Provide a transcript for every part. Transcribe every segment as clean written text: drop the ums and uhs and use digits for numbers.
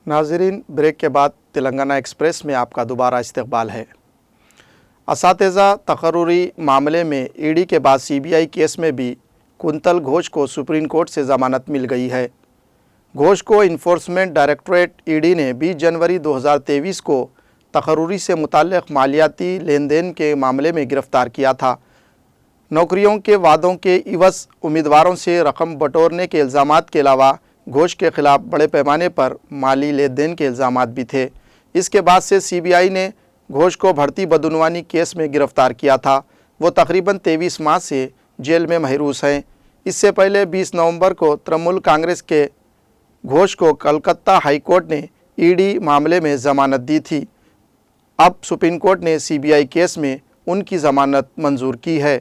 नाज़रीन, ब्रेक के बाद तेलंगाना एक्सप्रेस में आपका दोबारा इस्तकबाल है। असातिज़ा तकर्रुरी मामले में ईडी के बाद सीबीआई केस में भी कुंतल घोष को सुप्रीम कोर्ट से ज़मानत मिल गई है। घोष को इन्फोर्समेंट डायरेक्टरेट ईडी ने 20 जनवरी 2023 को तकर्रुरी से मुताल्लिक़ मालियाती लेन देन के मामले में गिरफ़्तार किया था। नौकरियों के वादों के इवज़ उम्मीदवारों से रकम बटोरने के इल्ज़ामात के अलावा घोष के ख़िलाफ़ बड़े पैमाने पर माली लेन देन के इल्ज़ामात भी थे। इसके बाद से सीबीआई ने घोष को भर्ती बदउनवानी केस में गिरफ़्तार किया था। वो तकरीबन 23 माह से जेल में महरूस हैं। इससे पहले 20 नवंबर को तृणमूल कांग्रेस के घोष को कलकत्ता हाई कोर्ट ने ईडी मामले में ज़मानत दी थी। अब सुप्रीम कोर्ट ने सीबीआई केस में उनकी ज़मानत मंजूर की है।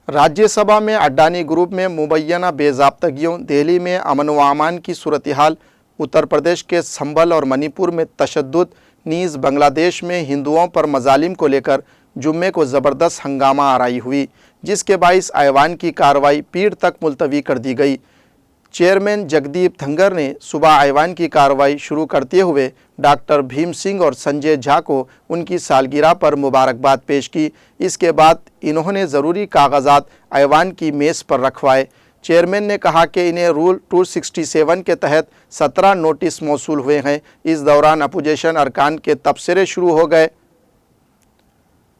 राज्यसभा में अड्डानी ग्रुप में मुबैना बेज़ाब्तगियों, दिल्ली में अमन व अमान की सूरत हाल, उत्तर प्रदेश के संभल और मणिपुर में तशद्दुद, नीज़ बांग्लादेश में हिंदुओं पर मजालिम को लेकर जुम्मे को ज़बरदस्त हंगामा आराई हुई, जिसके बाइस ऐवान की कार्रवाई पीर तक मुलतवी कर दी गई। चेयरमैन जगदीप धंगर ने सुबह ऐवान की कार्रवाई शुरू करते हुए डॉक्टर भीम सिंह और संजय झा को उनकी सालगिरह पर मुबारकबाद पेश की। इसके बाद इन्होंने ज़रूरी कागजात ऐवान की मेज़ पर रखवाए। चेयरमैन ने कहा कि इन्हें रूल 267 के तहत 17 नोटिस मौसूल हुए हैं। इस दौरान अपोजिशन अरकान के तबसरे शुरू हो गए।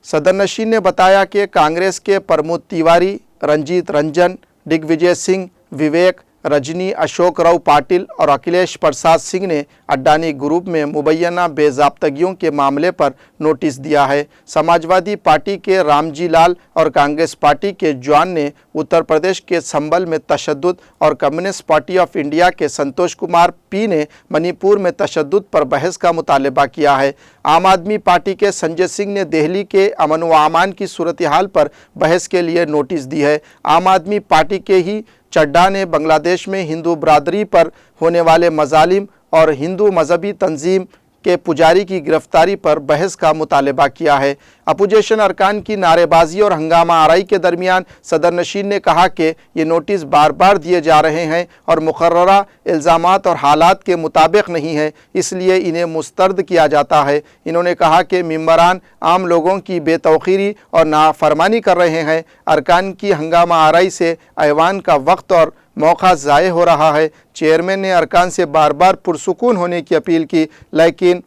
सदरनशीन ने बताया कि कांग्रेस के प्रमोद तिवारी, रंजीत रंजन, दिग्विजय सिंह, विवेक, रजनी, अशोक राव पाटिल और अखिलेश प्रसाद सिंह ने अड्डानी ग्रुप में मुबैना बेज़ाब्तगियों के मामले पर नोटिस दिया है। समाजवादी पार्टी के रामजी लाल और कांग्रेस पार्टी के जॉन ने उत्तर प्रदेश के संभल में तशद्दुद और कम्युनिस्ट पार्टी ऑफ इंडिया के संतोष कुमार पी ने मणिपुर में तशद्दुद पर बहस का मुतालबा किया है। आम आदमी पार्टी के संजय सिंह ने दिल्ली के अमन व अमान की सूरत हाल पर बहस के लिए नोटिस दी है। आम आदमी पार्टी के ही चड्डा ने बांग्लादेश में हिंदू बरादरी पर होने वाले मजालिम और हिंदू मजहबी तंजीम के पुजारी की गिरफ्तारी पर बहस का मुतालबा किया है। अपोजिशन अरकान की नारेबाजी और हंगामा आराई के दरमियान सदरनशीन ने कहा कि ये नोटिस बार बार दिए जा रहे हैं और मुकर्ररा इल्ज़ामात और हालात के मुताबिक नहीं है, इसलिए इन्हें मुस्तरद किया जाता है। इन्होंने कहा कि मेंबरान आम लोगों की बेतौखीरी और नाफरमानी कर रहे हैं। अरकान की हंगामा आराई से ऐवान का वक्त और मौका ज़ाये हो रहा है। चेयरमैन ने अरकान से बार बार पुरसुकून होने की अपील की, लेकिन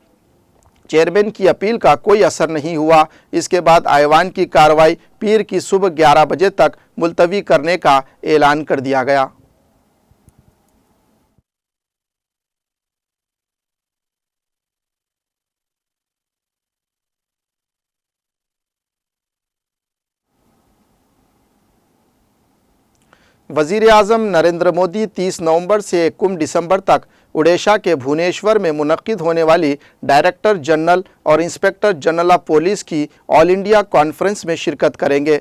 चेयरमैन की अपील का कोई असर नहीं हुआ। इसके बाद ऐवान की कार्रवाई पीर की सुबह 11 बजे तक मुलतवी करने का ऐलान कर दिया गया। वज़ीर आज़म नरेंद्र मोदी 30 नवंबर से 21 दिसंबर तक उड़ीसा के भुवनेश्वर में मुनक्किद होने वाली डायरेक्टर जनरल और इंस्पेक्टर जनरल ऑफ पुलिस की ऑल इंडिया कॉन्फ्रेंस में शिरकत करेंगे।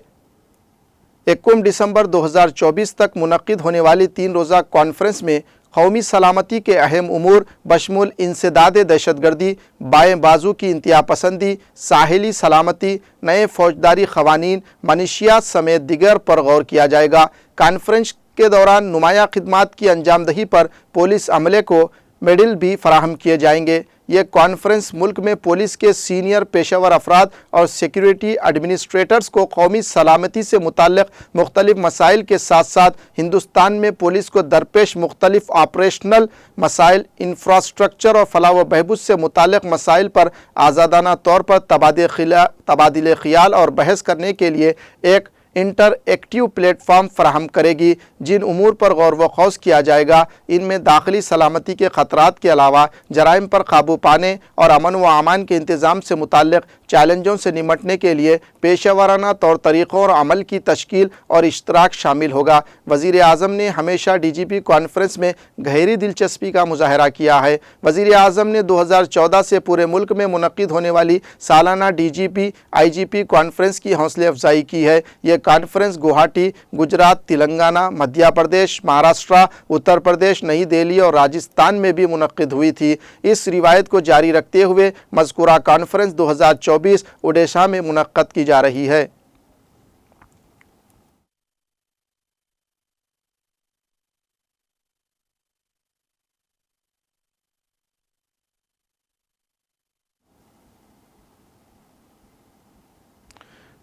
21 दिसंबर 2024 तक मुनक्किद होने वाली 3 रोज़ा कॉन्फ्रेंस में कौमी सलामती के अहम उमूर बशमूल इंसदाद दहशतगर्दी, बाएँ बाजू की इंतहा पसंदी, साहिली सलामती, नए फौजदारी क़वानीन, मनशियात समेत दिगर पर गौर किया जाएगा। कॉन्फ्रेंस के दौरान नुमाया खिदमात की अंजामदही पर पुलिस अमले को मेडल भी फराहम किए जाएंगे। ये कॉन्फ्रेंस मुल्क में पुलिस के सीनियर पेशेवर अफराद और सिक्योरिटी एडमिनिस्ट्रेटर्स को कौमी सलामती से मुताल्लिक़ मुख्तलिफ मसाइल के साथ साथ हिंदुस्तान में पुलिस को दरपेश मुख्तलिफ ऑपरेशनल मसाइल, इंफ्रास्ट्रक्चर और फलाह व बहबूद से मुताल्लिक़ मसाइल पर आज़ादाना तौर पर तबादिले ख़ियाल और बहस करने के लिए एक इंटरएक्टिव प्लेटफॉर्म फराहम करेगी। जिन उमूर पर गौर व खौस किया जाएगा, इनमें दाखिली सलामती के ख़तरात के अलावा जराइम पर काबू पाने और अमन व अमान के इंतज़ाम से मुताल्लिक़ चैलेंजों से निमटने के लिए पेशेवराना तौर तरीक़ों और अमल की तश्कील और इश्तराक शामिल होगा। वज़ीर आज़म ने हमेशा DGP कॉन्फ्रेंस में गहरी दिलचस्पी का मुज़ाहरा किया है। वज़ीर आज़म ने 2014 से पूरे मुल्क में मुनक्किद होने वाली सालाना DGP IGP कॉन्फ्रेंस की हौसला अफजाई की है। ये कॉन्फ्रेंस गुवाहाटी, गुजरात, तेलंगाना, मध्य प्रदेश, महाराष्ट्र, उत्तर प्रदेश, नई दिल्ली और राजस्थान में भी मुनक्किद हुई थी। इस रिवायत को जारी रखते हुए मज़कूरा कॉन्फ्रेंस 2024 ओडिशा में मुनक्किद की जा रही है।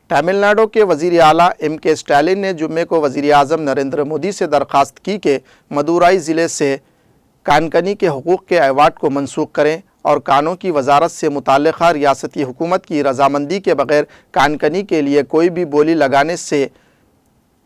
तमिलनाडु के वज़ीर आला M.K. स्टालिन ने जुम्मे को वज़ीर आज़म नरेंद्र मोदी से दरख्वास्त की कि मदुराई ज़िले से कानकनी के हुकूक़ के अवार्ड को मनसूख करें और कानों की वजारत से मुताल्लिक़ा रियासती हुकूमत की रजामंदी के बग़ैर कानकनी के लिए कोई भी बोली लगाने से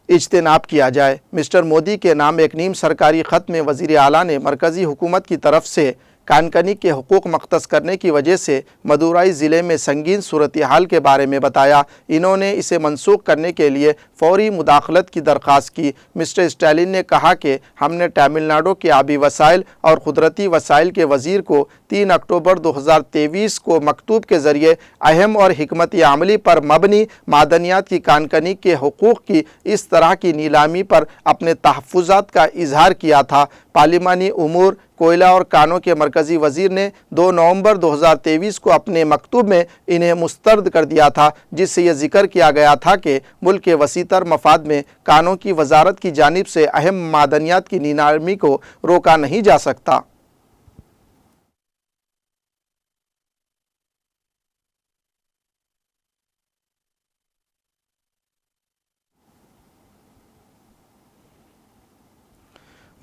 इज्तिनाब किया जाए। मिस्टर मोदी के नाम एक नीम सरकारी ख़त में वज़ीर आला ने मरकज़ी हुकूमत की तरफ से कानकनी के हुकूक़ मख्तस करने की वजह से मदुराई ज़िले में संगीन सूरत हाल के बारे में बताया। इन्होंने इसे मनसूख करने के लिए फ़ौरी मुदाखलत की दरख्वास्त की। मिस्टर स्टालिन ने कहा कि हमने तमिलनाडु के आबी वसाइल और कुदरती वसाइल के वज़ीर को 3 अक्टूबर 2023 को मकतूब के ज़रिए अहम और हिकमत अमली पर मबनी मादनियात की कानकनी के हुकूक़ की इस तरह की नीलामी पर अपने तहफ़्फ़ुज़ात का इजहार किया था। पार्लिमानी उमूर, कोयला और कानों के मरकज़ी वज़ीर ने 2 नवंबर 2023 को अपने मकतूब में इन्हें मुस्तरद कर दिया था, जिससे यह जिक्र किया गया था कि मुल्क के वसीतर मफाद में कानों की वजारत की जानिब से अहम मादनियात की नीलामी को रोका नहीं जा सकता।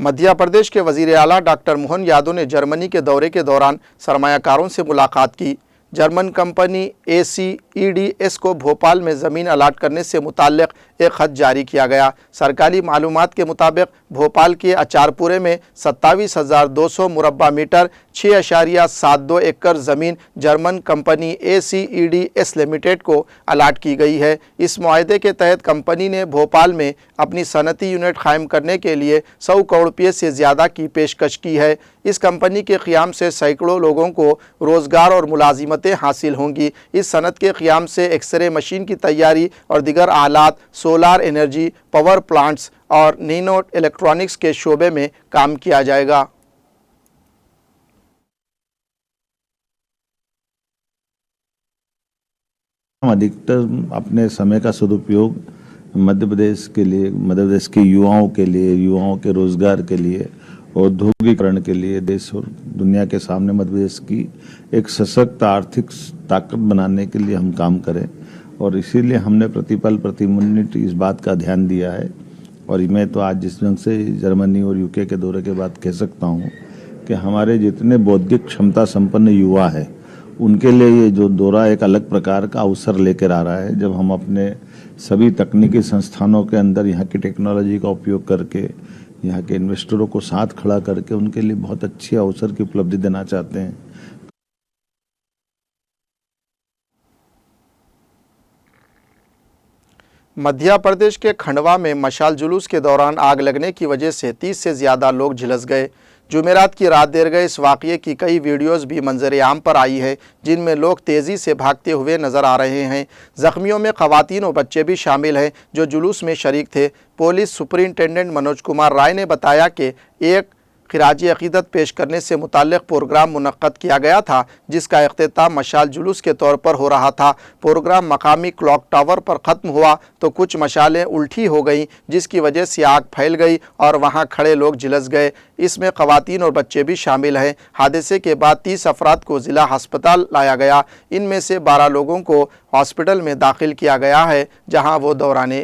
मध्य प्रदेश के वज़ीर आला डॉक्टर मोहन यादव ने जर्मनी के दौरे के दौरान सरमायाकारों से मुलाकात की। जर्मन कंपनी ACEDS को भोपाल में ज़मीन अलाट करने से मुताल्लिक़ एक ख़त जारी किया गया। सरकारी मालूमात के मुताबिक भोपाल के अचारपुरे में 27,200 मुरब्बा मीटर 6.72 एकड़ ज़मीन जर्मन कंपनी ACEDS लिमिटेड को अलाट की गई है। इस मुआहदे के तहत कंपनी ने भोपाल में अपनी सनती यूनिट कायम करने के लिए 100 करोड़ रुपये से ज़्यादा की पेशकश की है। इस कंपनी के क़याम से सैकड़ों लोगों को रोज़गार और मुलाजिमतें हासिल होंगी। इस सनत के क़याम से एक्सरे मशीन की तैयारी और दीगर आलात, सोलार एनर्जी, पावर प्लांट्स और नैनो इलेक्ट्रॉनिक्स के शोबे में काम किया जाएगा। हम अधिकतर अपने समय का सदुपयोग मध्य प्रदेश के लिए, मध्य प्रदेश के युवाओं के लिए, युवाओं के रोजगार के लिए, औद्योगिकरण के लिए, देश और दुनिया के सामने मध्य प्रदेश की एक सशक्त आर्थिक ताकत बनाने के लिए हम काम करें। और इसीलिए हमने प्रतिपल प्रति मिनट इस बात का ध्यान दिया है। और मैं तो आज जिस ढंग से जर्मनी और यूके के दौरे के बाद कह सकता हूँ कि हमारे जितने बौद्धिक क्षमता संपन्न युवा है उनके लिए ये जो दौरा एक अलग प्रकार का अवसर लेकर आ रहा है, जब हम अपने सभी तकनीकी संस्थानों के अंदर यहाँ की टेक्नोलॉजी का उपयोग करके यहाँ के इन्वेस्टरों को साथ खड़ा करके उनके लिए बहुत अच्छी अवसर की उपलब्धि देना चाहते हैं। मध्य प्रदेश के खंडवा में मशाल जुलूस के दौरान आग लगने की वजह से 30 से ज़्यादा लोग झुलस गए। जुमेरात की रात देर गए इस वाक़ये की कई वीडियोज़ भी मंजर आम पर आई है, जिनमें लोग तेज़ी से भागते हुए नज़र आ रहे हैं। ज़ख्मियों में ख़वातीन और बच्चे भी शामिल हैं जो जुलूस में शरीक थे। पुलिस सुपरिंटेंडेंट मनोज कुमार राय ने बताया कि एक खिराजी अक़ीदत पेश करने से मुताल्लिक़ प्रोग्राम मुनक़्क़द किया गया था, जिसका इख्तिताम मशाल जुलूस के तौर पर हो रहा था। प्रोग्राम मकामी क्लॉक टावर पर ख़त्म हुआ तो कुछ मशालें उल्टी हो गईं, जिसकी वजह से आग फैल गई और वहां खड़े लोग झुलस गए। इसमें ख़वातीन और बच्चे भी शामिल हैं। हादसे के बाद 30 अफराद को ज़िला अस्पताल लाया गया। इनमें से 12 लोगों को हॉस्पिटल में दाखिल किया गया है, जहाँ वो दौरान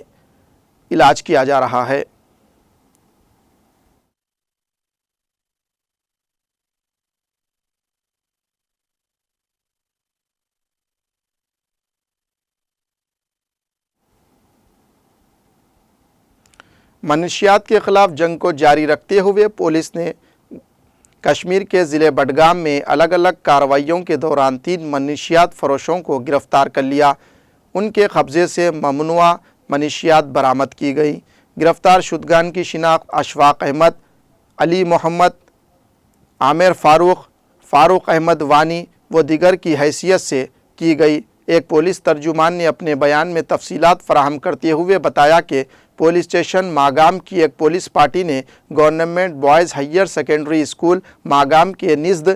इलाज किया जा रहा है। मनशियात के ख़िलाफ़ जंग को जारी रखते हुए पुलिस ने कश्मीर के ज़िले बडगाम में अलग अलग कार्रवाइयों के दौरान 3 मनशियात फरोशों को गिरफ़्तार कर लिया। उनके कब्ज़े से ममनुआ मनशियात बरामद की गई। गिरफ़्तार शुदगान की शिनाख्त अशफाक अहमद, अली मोहम्मद, आमिर फ़ारूक, फ़ारूक अहमद वानी व दिगर की हैसियत से की गई। ایک پولیس ترجمان نے اپنے بیان میں تفصیلات فراہم کرتے ہوئے بتایا کہ پولیس اسٹیشن ماگام کی ایک پولیس پارٹی نے government boys higher secondary school Magam کے نزد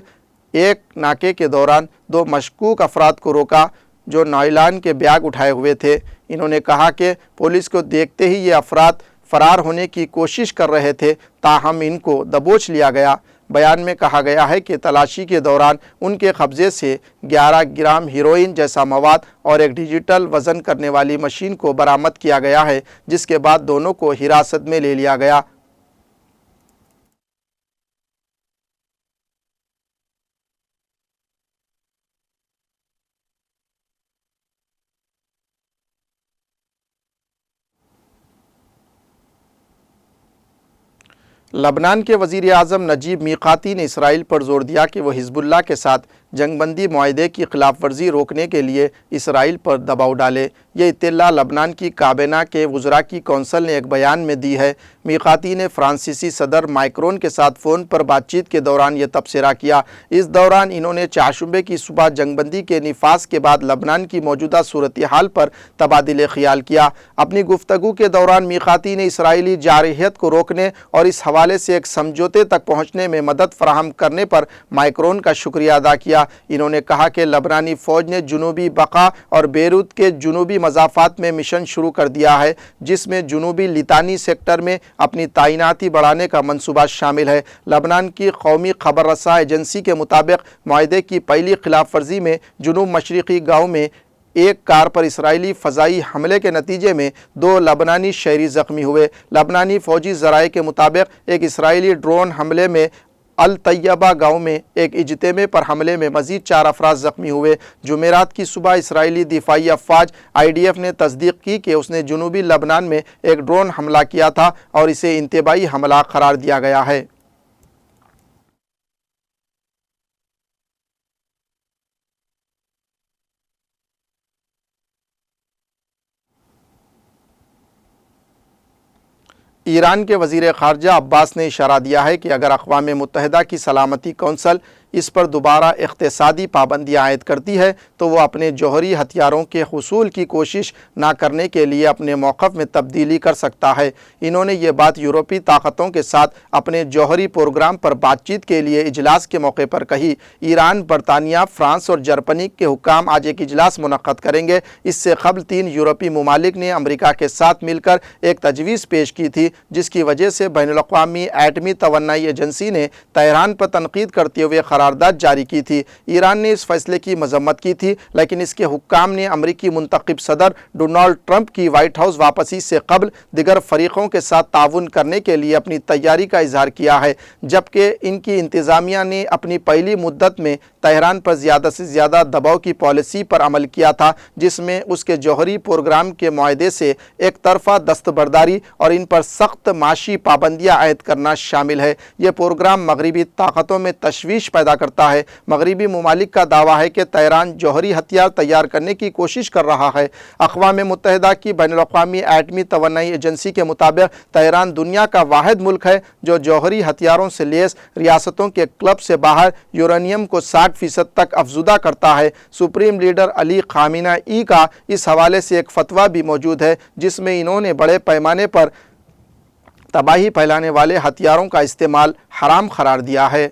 ایک ناکے کے دوران 2 مشکوک افراد کو روکا جو نائلان کے بیگ اٹھائے ہوئے تھے۔ انہوں نے کہا کہ پولیس کو دیکھتے ہی یہ افراد فرار ہونے کی کوشش کر رہے تھے، تاہم ان کو دبوچ لیا گیا۔ بیان میں کہا گیا ہے کہ تلاشی کے دوران ان کے قبضے سے 11 گرام ہیروئن جیسا مواد اور ایک ڈیجیٹل وزن کرنے والی مشین کو برآمد کیا گیا ہے، جس کے بعد دونوں کو حراست میں لے لیا گیا۔ لبنان کے وزیر اعظم نجیب میقاتی نے اسرائیل پر زور دیا کہ وہ حزب اللہ کے ساتھ جنگ بندی معاہدے کی خلاف ورزی روکنے کے لیے اسرائیل پر دباؤ ڈالے۔ یہ اطلاع لبنان کی کابینہ کے وزراء کی کونسل نے ایک بیان میں دی ہے۔ میقاتی نے فرانسیسی صدر مائکرون کے ساتھ فون پر بات چیت کے دوران یہ تبصرہ کیا۔ اس دوران انہوں نے چہارشنبے کی صبح جنگ بندی کے نفاذ کے بعد لبنان کی موجودہ صورتحال پر تبادلہ خیال کیا۔ اپنی گفتگو کے دوران میقاتی نے اسرائیلی جارحیت کو روکنے اور اس حوالے سے ایک سمجھوتے تک پہنچنے میں مدد فراہم کرنے پر مائکرون کا شکریہ ادا کیا۔ انہوں نے کہا کہ لبنانی فوج نے جنوبی بقا اور بیروت کے جنوبی مضافات میں مشن شروع کر دیا ہے، جس میں جنوبی لتانی سیکٹر میں اپنی تعیناتی بڑھانے کا منصوبہ شامل ہے۔ لبنان کی قومی خبر رساں ایجنسی کے مطابق معاہدے کی پہلی خلاف ورزی میں جنوب مشرقی گاؤں میں ایک کار پر اسرائیلی فضائی حملے کے نتیجے میں 2 لبنانی شہری زخمی ہوئے۔ لبنانی فوجی ذرائع کے مطابق ایک اسرائیلی ڈرون حملے میں الطیبہ گاؤں میں ایک اجتماع پر حملے میں مزید 4 افراد زخمی ہوئے۔ جمعرات کی صبح اسرائیلی دفاعی افواج IDF نے تصدیق کی کہ اس نے جنوبی لبنان میں ایک ڈرون حملہ کیا تھا اور اسے انتباہی حملہ قرار دیا گیا ہے۔ ایران کے وزیر خارجہ عباس نے اشارہ دیا ہے کہ اگر اقوام متحدہ کی سلامتی کونسل اس پر دوبارہ اقتصادی پابندیاں عائد کرتی ہے تو وہ اپنے جوہری ہتھیاروں کے حصول کی کوشش نہ کرنے کے لیے اپنے موقف میں تبدیلی کر سکتا ہے۔ انہوں نے یہ بات یورپی طاقتوں کے ساتھ اپنے جوہری پروگرام پر بات چیت کے لیے اجلاس کے موقع پر کہی۔ ایران، برطانیہ، فرانس اور جرمنی کے حکام آج ایک اجلاس منعقد کریں گے۔ اس سے قبل 3 یورپی ممالک نے امریکہ کے ساتھ مل کر ایک تجویز پیش کی تھی، جس کی وجہ سے بین الاقوامی ایٹمی توانائی ایجنسی نے تہران پر تنقید کرتے ہوئے قرارداد جاری کی تھی۔ ایران نے اس فیصلے کی مذمت کی تھی، لیکن اس کے حکام نے امریکی منتخب صدر ڈونلڈ ٹرمپ کی وائٹ ہاؤس واپسی سے قبل دیگر فریقوں کے ساتھ تعاون کرنے کے لیے اپنی تیاری کا اظہار کیا ہے، جبکہ ان کی انتظامیہ نے اپنی پہلی مدت میں تہران پر زیادہ سے زیادہ دباؤ کی پالیسی پر عمل کیا تھا، جس میں اس کے جوہری پروگرام کے معاہدے سے ایک طرفہ دستبرداری اور ان پر سخت معاشی پابندیاں عائد کرنا شامل ہے۔ یہ پروگرام مغربی طاقتوں میں تشویش پیدا کرتا ہے۔ مغربی ممالک کا دعویٰ ہے کہ تہران جوہری ہتھیار تیار کرنے کی کوشش کر رہا ہے۔ اقوام متحدہ کی بین الاقوامی ایٹمی توانائی ایجنسی کے مطابق تہران دنیا کا واحد ملک ہے جو جوہری ہتھیاروں سے لیس ریاستوں کے کلب سے باہر یورینیم کو 60% تک افزودہ کرتا ہے۔ سپریم لیڈر علی خامنہ ای کا اس حوالے سے ایک فتویٰ بھی موجود ہے، جس میں انہوں نے بڑے پیمانے پر تباہی پھیلانے والے ہتھیاروں کا استعمال حرام قرار دیا ہے۔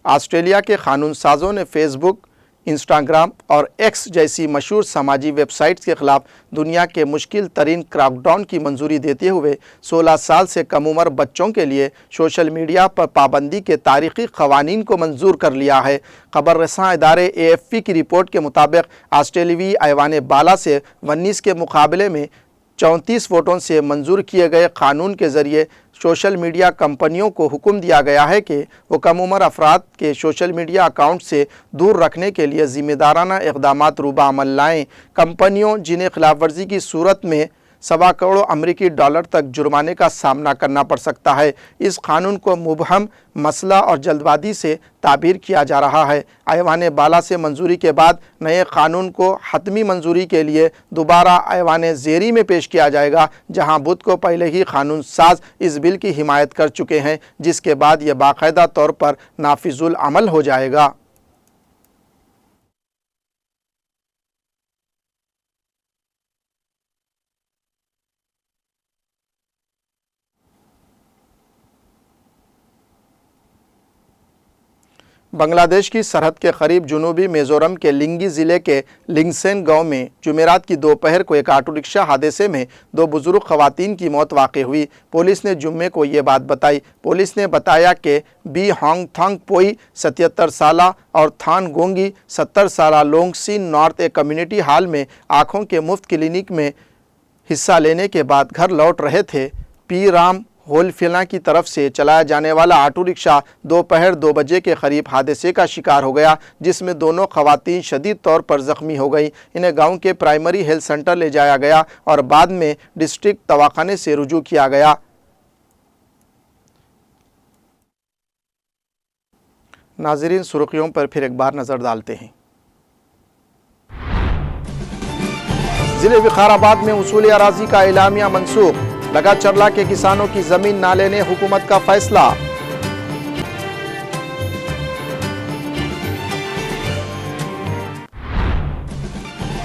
آسٹریلیا کے قانون سازوں نے فیس بک، انسٹاگرام اور ایکس جیسی مشہور سماجی ویب سائٹس کے خلاف دنیا کے مشکل ترین کراک ڈاؤن کی منظوری دیتے ہوئے 16 سال سے کم عمر بچوں کے لیے سوشل میڈیا پر پابندی کے تاریخی قوانین کو منظور کر لیا ہے۔ خبر رساں ادارے AFP کی رپورٹ کے مطابق آسٹریلوی ایوان بالا سے 19 کے مقابلے میں 34 ووٹوں سے منظور کیے گئے قانون کے ذریعے سوشل میڈیا کمپنیوں کو حکم دیا گیا ہے کہ وہ کم عمر افراد کے سوشل میڈیا اکاؤنٹ سے دور رکھنے کے لیے ذمہ دارانہ اقدامات روبہ عمل لائیں۔ کمپنیوں جنہیں خلاف ورزی کی صورت میں $1.25 करोड़ अमेरिकी डॉलर तक जुर्माने का सामना करना पड़ सकता है। इस कानून को मुबहम, मसला और जल्दबाजी से ताबीर किया जा रहा है। ऐवान बाला से मंजूरी के बाद नए कानून को हतमी मंजूरी के लिए दोबारा ऐवान ज़ेरी में पेश किया जाएगा, जहां बुध को पहले ही कानून साज इस बिल की हिमायत कर चुके हैं, जिसके बाद यह बाकायदा तौर पर नाफिजुल अमल हो जाएगा। बांग्लादेश की सरहद के करीब जुनूबी मिज़ोरम के लिंगी ज़िले के लिंगसेन गांव में जुमेरात की दोपहर को एक ऑटो रिक्शा हादसे में 2 बुजुर्ग ख़वातीन की मौत वाक़ हुई। पुलिस ने जुम्मे को ये बात बताई। पुलिस ने बताया कि बी होंग थंग पोई 77 साला और थान गोंगी 70 साला लोंगसिन नॉर्थ एक कम्युनिटी हॉल में आँखों के मुफ्त क्लिनिक में हिस्सा लेने के बाद घर लौट रहे थे। पी राम होलफिला की तरफ से चलाया जाने वाला ऑटो रिक्शा दोपहर 2 बजे के करीब हादसे का शिकार हो गया, जिसमें दोनों खवातीन शदीद तौर पर ज़ख्मी हो गई। इन्हें गांव के प्राइमरी हेल्थ सेंटर ले जाया गया और बाद में डिस्ट्रिक्ट दवाखाने से रुजू किया गया। नाज़रीन, सुर्खियों पर फिर एक बार नज़र डालते हैं। ज़िले विकाराबाद में उसूल अराज़ी का एलामिया मनसूख। लगा चरला के किसानों की जमीन ना लेने हुकूमत का फैसला।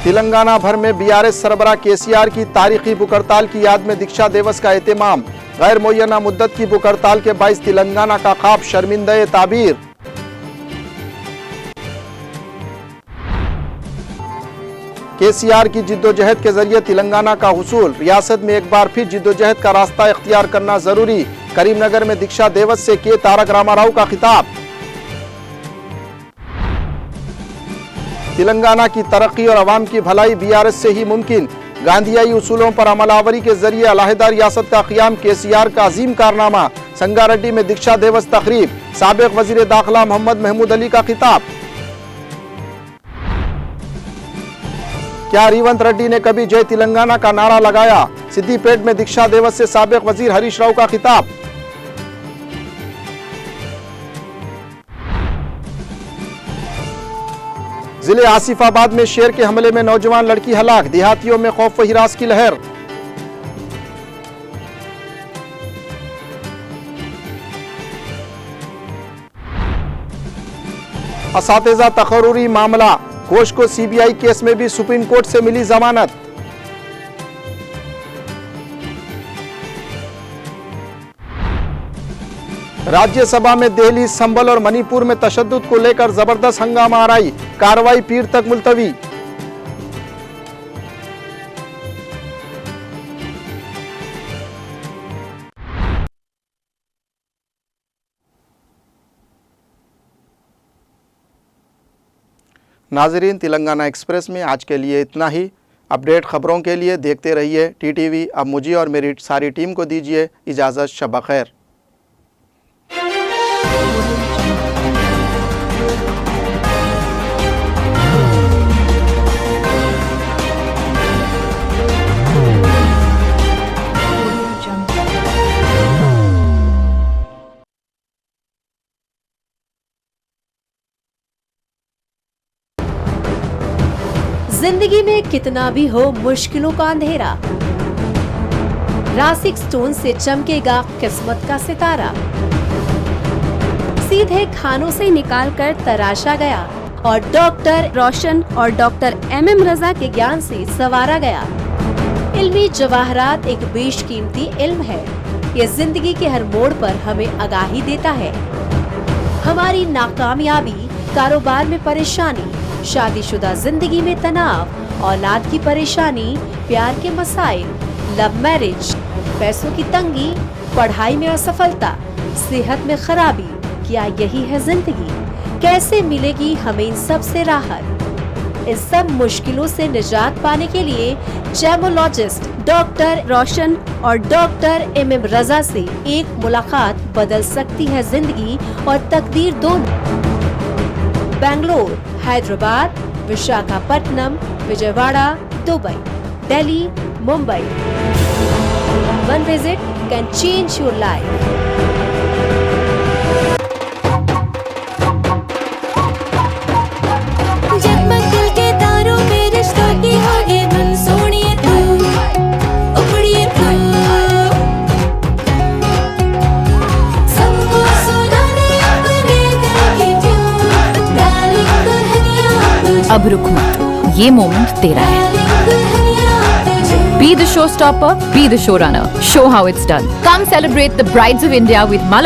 तेलंगाना भर में बीआरएस सरबराह केसीआर की तारीखी भूख हड़ताल की याद में दीक्षा दिवस का एहतमाम। गैर मुय्यना मुद्दत की भूख हड़ताल के बाइस तेलंगाना का ख्वाब शर्मिंदा ताबीर। केसीआर की जिद्दोजहद के जरिए तेलंगाना का हुसूल। रियासत में एक बार फिर जिद्दोजहद का रास्ता इख्तियार करना जरूरी। करीमनगर में दीक्षा दिवस से के तारक रामाराव का खिताब। तेलंगाना की तरक्की और अवाम की भलाई बीआरएस से ही मुमकिन। गांधीयाई उसूलों पर अमलावरी के जरिए अलहदा रियासत का क़याम केसीआर का अजीम कारनामा। संगारेड्डी में दीक्षा दिवस तकरीब। साबिक वजीर दाखिला मोहम्मद महमूद अली का खिताब। क्या रेवंत रेड्डी ने कभी जय तेलंगाना का नारा लगाया? सिद्दीपेट में दीक्षा दिवस से साबिक वजीर हरीश राव का खिताब। जिले आसिफाबाद में शेर के हमले में नौजवान लड़की हलाक। देहातियों में खौफ व हिरास की लहर। असातिज़ा तकर्रुरी मामला। घोष को सीबीआई केस में भी सुप्रीम कोर्ट से मिली जमानत। राज्यसभा में दिल्ली, संभल और मणिपुर में तशद्दुद को लेकर जबरदस्त हंगामा आराई। कार्रवाई पीर तक मुलतवी। नाजरीन, तेलंगाना एक्सप्रेस में आज के लिए इतना ही। अपडेट खबरों के लिए देखते रहिए टीटीवी। अब मुझे और मेरी सारी टीम को दीजिए इजाज़त। शब खैर। जिंदगी में कितना भी हो मुश्किलों का अंधेरा, रासिक स्टोन से चमकेगा किस्मत का सितारा। सीधे खानों से निकालकर तराशा गया और डॉक्टर रोशन और डॉक्टर MM रजा के ज्ञान से संवारा गया। इल्मी जवाहरात एक बेशकीमती इल्म है। ये जिंदगी के हर मोड़ पर हमें आगाही देता है। हमारी नाकामयाबी, कारोबार में परेशानी, शादीशुदा जिंदगी में तनाव, औलाद की परेशानी, प्यार के मसाइल, लव मैरिज, पैसों की तंगी, पढ़ाई में असफलता, सेहत में खराबी, क्या यही है जिंदगी? कैसे मिलेगी हमें इन सब से राहत? इस सब मुश्किलों से निजात पाने के लिए जेमोलॉजिस्ट डॉक्टर रोशन और डॉक्टर MM रजा से एक मुलाकात बदल सकती है जिंदगी और तकदीर दोनों। Bangalore, Hyderabad, Visakhapatnam, Vijayawada, Dubai, Delhi, Mumbai. one visit can change your life. जगमग दिल के तारों में रिश्तों की होगी धुन सोनिए तू उखड़िए तू सबको सुनाने अपने दिल की ट्यून डार्लिंग दुल्हनिया तुझे अब रुक मत, ये मोमेंट तेरा है. डार्लिंग दुल्हनिया तुझे Be the showstopper, be the showrunner. Show how it's done. Come celebrate the Brides of India with Mala